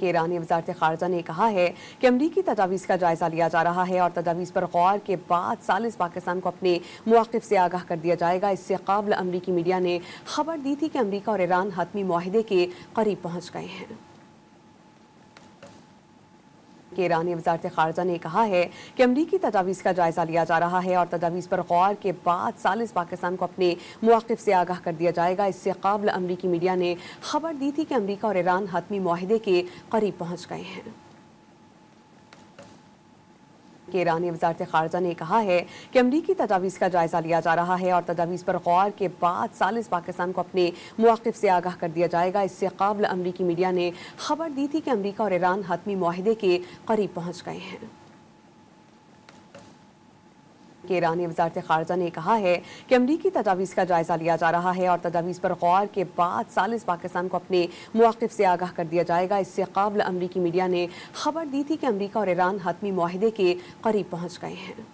ईरानी वज़ारत ख़ारजा ने कहा है कि अमरीकी तजावीज़ का जायज़ा लिया जा रहा है और तजावीज़ पर गौर के बाद सालिस पाकिस्तान को अपने मौक़िफ़ से आगाह कर दिया जाएगा। इससे क़ब्ल अमरीकी मीडिया ने खबर दी थी कि अमरीका और ईरान हतमी मुआहिदे के करीब पहुँच गए हैं। ईरानी वज़ारत ख़ारजा ने कहा है कि अमरीकी तजावीज़ का जायज़ा लिया जा रहा है और तजावीज़ पर गौर के बाद सालिस पाकिस्तान को अपने मौक़िफ़ से आगाह कर दिया जाएगा। इससे क़ब्ल अमरीकी मीडिया ने खबर दी थी कि अमरीका और ईरान हतमी मुआहिदे के करीब पहुँच गए हैं। ईरानी वज़ारत ख़ारजा ने कहा है कि अमरीकी तजावीज़ का जायज़ा लिया जा रहा है और तजावीज़ पर गौर के बाद सालिस पाकिस्तान को अपने मौक़िफ़ से आगाह कर दिया जाएगा। इससे क़ब्ल अमरीकी मीडिया ने खबर दी थी कि अमरीका और ईरान हतमी मुआहिदे के करीब पहुँच गए हैं। ईरानी वज़ारत ख़ारजा ने कहा है कि अमरीकी तजावीज़ का जायज़ा लिया जा रहा है और तजावीज़ पर गौर के बाद सालिस पाकिस्तान को अपने मौक़िफ़ से आगाह कर दिया जाएगा। इससे क़ब्ल अमरीकी मीडिया ने खबर दी थी कि अमरीका और ईरान हतमी मुआहिदे के करीब पहुँच गए हैं।